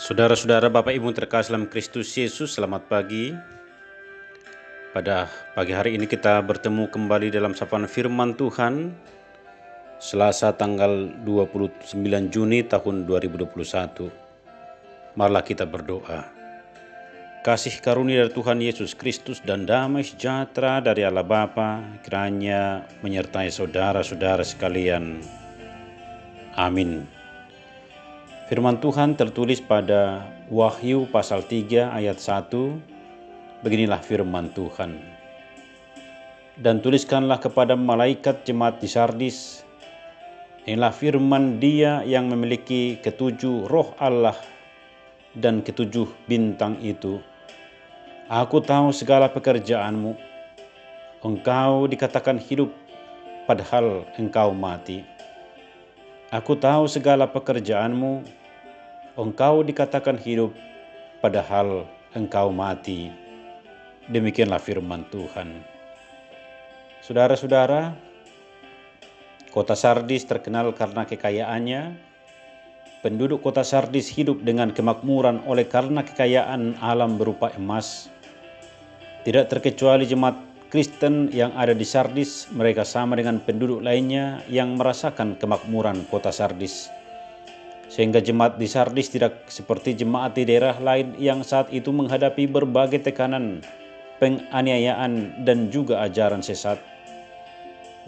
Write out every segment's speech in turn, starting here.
Saudara-saudara, Bapak Ibu terkasih dalam Kristus Yesus, selamat pagi. Pada pagi hari ini kita bertemu kembali dalam sapaan firman Tuhan, Selasa tanggal 29 Juni tahun 2021. Marilah kita berdoa. Kasih karunia dari Tuhan Yesus Kristus dan damai sejahtera dari Allah Bapa kiranya menyertai saudara-saudara sekalian. Amin. Firman Tuhan tertulis pada Wahyu pasal 3 ayat 1. Beginilah firman Tuhan. Dan tuliskanlah kepada malaikat jemaat di Sardis, inilah firman Dia yang memiliki ketujuh roh Allah dan ketujuh bintang itu. Aku tahu segala pekerjaanmu. Engkau dikatakan hidup, padahal engkau mati. Aku tahu segala pekerjaanmu. Engkau dikatakan hidup, padahal engkau mati. Demikianlah firman Tuhan. Saudara-saudara, kota Sardis terkenal karena kekayaannya. Penduduk kota Sardis hidup dengan kemakmuran oleh karena kekayaan alam berupa emas. Tidak terkecuali jemaat Kristen yang ada di Sardis, mereka sama dengan penduduk lainnya yang merasakan kemakmuran kota Sardis. Sehingga jemaat di Sardis tidak seperti jemaat di daerah lain yang saat itu menghadapi berbagai tekanan, penganiayaan, dan juga ajaran sesat.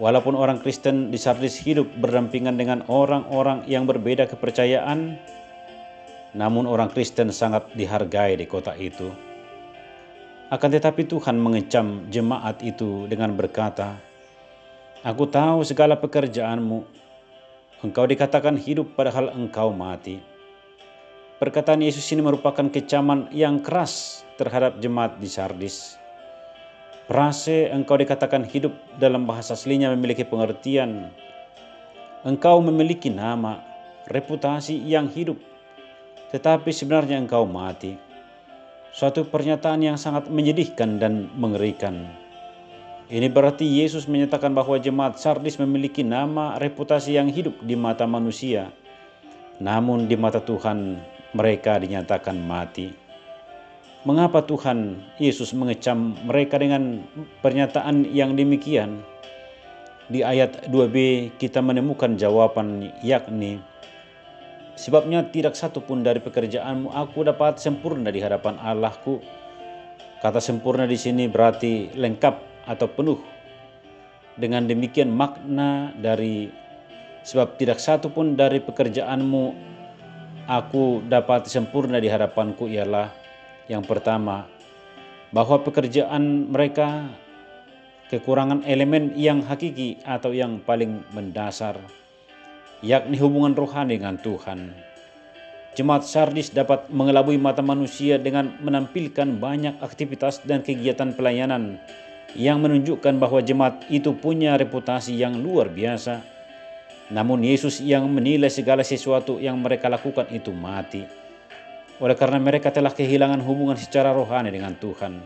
Walaupun orang Kristen di Sardis hidup berdampingan dengan orang-orang yang berbeda kepercayaan, namun orang Kristen sangat dihargai di kota itu. Akan tetapi Tuhan mengecam jemaat itu dengan berkata, "Aku tahu segala pekerjaanmu. Engkau dikatakan hidup padahal engkau mati." Perkataan Yesus ini merupakan kecaman yang keras terhadap jemaat di Sardis. Frase "engkau dikatakan hidup" dalam bahasa aslinya memiliki pengertian engkau memiliki nama, reputasi yang hidup, tetapi sebenarnya engkau mati. Suatu pernyataan yang sangat menyedihkan dan mengerikan. Ini berarti Yesus menyatakan bahwa jemaat Sardis memiliki nama, reputasi yang hidup di mata manusia, namun di mata Tuhan mereka dinyatakan mati. Mengapa Tuhan Yesus mengecam mereka dengan pernyataan yang demikian? Di ayat 2b kita menemukan jawaban, yakni, "Sebabnya tidak satu pun dari pekerjaanmu aku dapat sempurna di hadapan Allahku." Kata sempurna di sini berarti lengkap atau penuh. Dengan demikian makna dari "sebab tidak satu pun dari pekerjaanmu aku dapat sempurna di hadapanku" ialah yang pertama, bahwa pekerjaan mereka kekurangan elemen yang hakiki atau yang paling mendasar, yakni hubungan rohani dengan Tuhan. Jemaat Sardis dapat mengelabui mata manusia dengan menampilkan banyak aktivitas dan kegiatan pelayanan yang menunjukkan bahwa jemaat itu punya reputasi yang luar biasa. Namun Yesus yang menilai segala sesuatu yang mereka lakukan itu mati. Oleh karena mereka telah kehilangan hubungan secara rohani dengan Tuhan.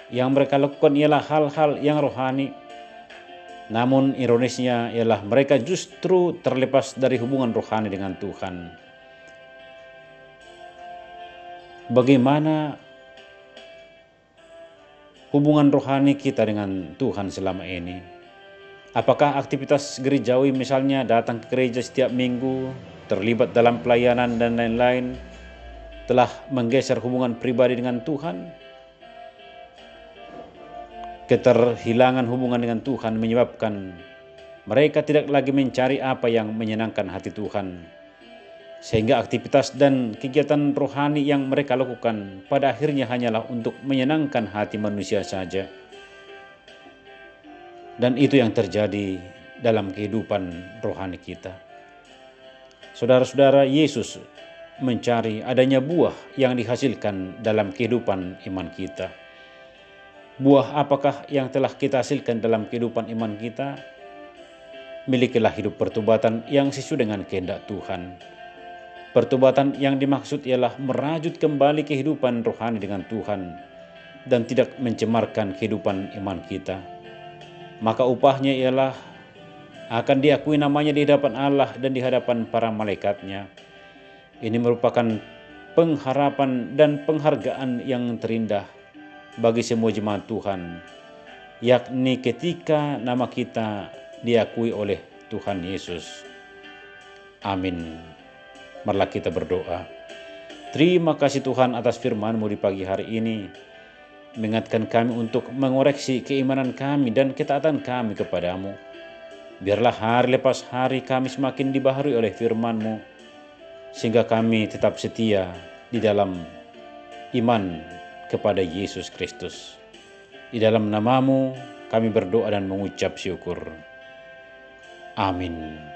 Yang mereka lakukan ialah hal-hal yang rohani. Namun ironisnya ialah mereka justru terlepas dari hubungan rohani dengan Tuhan. Bagaimana hubungan rohani kita dengan Tuhan selama ini? Apakah aktivitas gerejawi misalnya datang ke gereja setiap minggu, terlibat dalam pelayanan dan lain-lain, telah menggeser hubungan pribadi dengan Tuhan? Keterhilangan hubungan dengan Tuhan menyebabkan mereka tidak lagi mencari apa yang menyenangkan hati Tuhan, sehingga aktivitas dan kegiatan rohani yang mereka lakukan pada akhirnya hanyalah untuk menyenangkan hati manusia saja. Dan itu yang terjadi dalam kehidupan rohani kita. Saudara-saudara, Yesus mencari adanya buah yang dihasilkan dalam kehidupan iman kita. Buah apakah yang telah kita hasilkan dalam kehidupan iman kita? Milikilah hidup pertobatan yang sesuai dengan kehendak Tuhan. Pertobatan yang dimaksud ialah merajut kembali kehidupan rohani dengan Tuhan dan tidak mencemarkan kehidupan iman kita. Maka upahnya ialah akan diakui namanya di hadapan Allah dan di hadapan para malaikatnya. Ini merupakan pengharapan dan penghargaan yang terindah bagi semua jemaat Tuhan, yakni ketika nama kita diakui oleh Tuhan Yesus. Amin. Marilah kita berdoa. Terima kasih Tuhan atas firman-Mu di pagi hari ini, mengingatkan kami untuk mengoreksi keimanan kami dan ketaatan kami kepadamu. Biarlah hari lepas hari kami semakin dibaharui oleh firman-Mu, sehingga kami tetap setia di dalam iman kepada Yesus Kristus. Di dalam nama-Mu kami berdoa dan mengucap syukur. Amin.